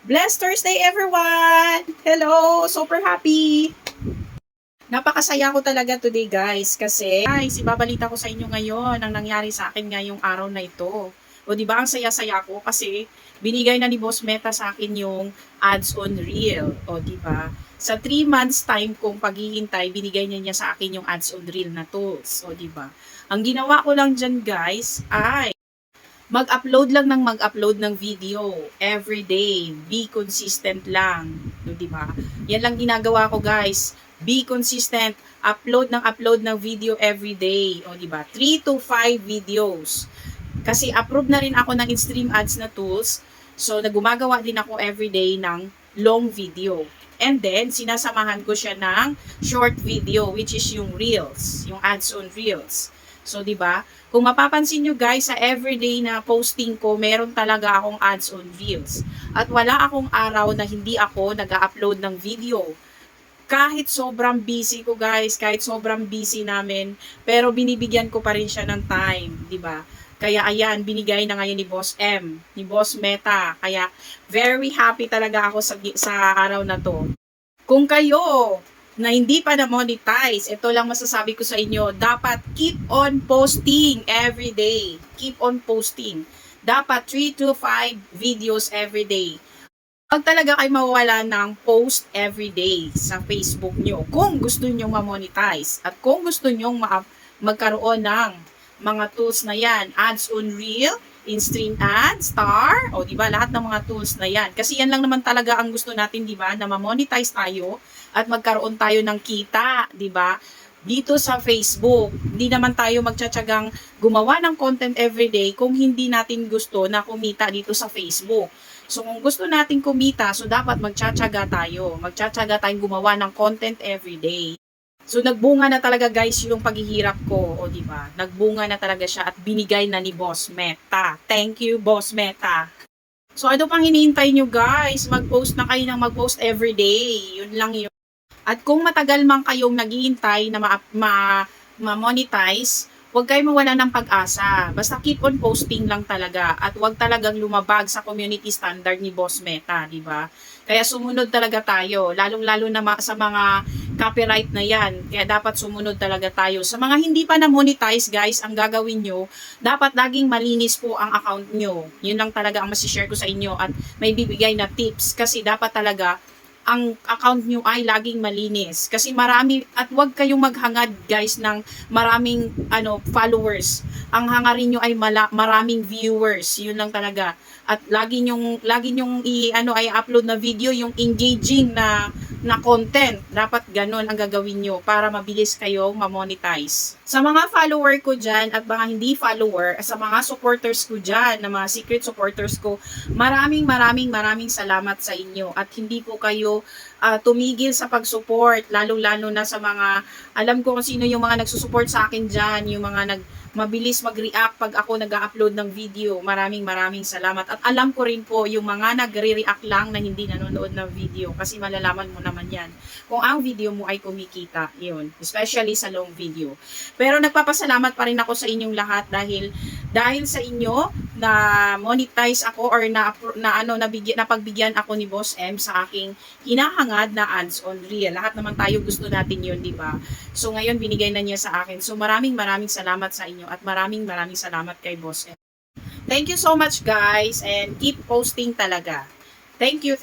Blessed Thursday, everyone! Hello! Super happy! Napakasaya ko talaga today, guys. Kasi, guys, ibabalita ko sa inyo ngayon ang nangyari sa akin ngayong araw na ito. O, di ba, ang saya-saya ko kasi binigay na ni Boss Meta sa akin yung ads on reel. O, di ba? Sa 3 months time kong paghihintay, binigay niya sa akin yung ads on reel na tools. O, di ba? Ang ginawa ko lang dyan, guys, ay mag-upload lang ng mag-upload ng video every day. Be consistent lang, no, 'di ba? Yan lang ginagawa ko, guys. Be consistent, upload ng video every day, o 'di ba? 3 to 5 videos. Kasi approve na rin ako ng in-stream ads na tools. So nagumagawa din ako every day ng long video. And then sinasamahan ko siya ng short video, which is yung reels, yung ads on reels. So, di ba? Kung mapapansin nyo, guys, sa everyday na posting ko, meron talaga akong ads on reels. At wala akong araw na hindi ako nag-upload ng video. Kahit sobrang busy ko, guys, kahit sobrang busy namin, pero binibigyan ko pa rin siya ng time, di ba? Kaya ayan, binigay na ngayon ni Boss M, ni Boss Meta. Kaya very happy talaga ako sa araw na to. Kung kayo na hindi pa na-monetize, ito lang masasabi ko sa inyo, dapat keep on posting every day. Keep on posting. Dapat 3 to 5 videos every day. Huwag talaga kayo mawawala ng post every day sa Facebook nyo kung gusto nyo ma-monetize at kung gusto nyo magkaroon ng mga tools na yan, ads on reel, in-stream ads, star, o di ba lahat ng mga tools na yan. Kasi yan lang naman talaga ang gusto natin, di ba, na ma-monetize tayo at magkaroon tayo ng kita, di ba? Dito sa Facebook, hindi naman tayo magtsatsagang gumawa ng content everyday kung hindi natin gusto na kumita dito sa Facebook. So kung gusto natin kumita, so dapat magtsatsaga tayo. Magtsatsaga tayong gumawa ng content everyday. So nagbunga na talaga, guys, yung paghihirap ko, o di ba? Nagbunga na talaga siya at binigay na ni Boss Meta. Thank you, Boss Meta. So ano pang hinihintay nyo, guys? Mag-post na kayo ng mag-post everyday. Yun lang yun. At kung matagal man kayong naghihintay na ma-monetize, huwag kayo mawala ng pag-asa. Basta keep on posting lang talaga at huwag talagang lumabag sa community standard ni Boss Meta, di ba? Kaya sumunod talaga tayo, lalong-lalo na sa mga copyright na yan. Kaya dapat sumunod talaga tayo. Sa mga hindi pa na-monetize, guys, ang gagawin nyo, dapat laging malinis po ang account nyo. Yun lang talaga ang masishare ko sa inyo at may bibigay na tips kasi dapat talaga ang account nyo ay laging malinis. Kasi marami, at huwag kayong maghangad, guys, ng maraming followers. Ang hangarin nyo ay maraming viewers. Yun lang talaga. At lagi nyong i-upload na video, yung engaging na content. Dapat ganun ang gagawin nyo para mabilis kayong ma-monetize. Sa mga follower ko dyan at mga hindi follower, sa mga supporters ko dyan, na mga secret supporters ko, maraming salamat sa inyo at hindi po kayo tumigil sa pag-support, lalo-lalo na sa mga, alam ko kung sino yung mga nagsusupport sa akin dyan, yung mga mabilis mag-react pag ako nag-upload ng video. Maraming salamat. At alam ko rin po yung mga nagre-react lang na hindi nanonood ng video kasi malalaman mo naman yan kung ang video mo ay kumikita. Yun. Especially sa long video. Pero nagpapasalamat pa rin ako sa inyong lahat dahil sa inyo na monetize ako or napagbigyan ako ni Boss M sa aking hinahangad na ads on reel. Lahat naman tayo gusto natin yun, di ba? So ngayon binigay na niya sa akin. So maraming salamat sa inyo at maraming salamat kay Boss M. Thank you so much, guys, and keep posting talaga. Thank you.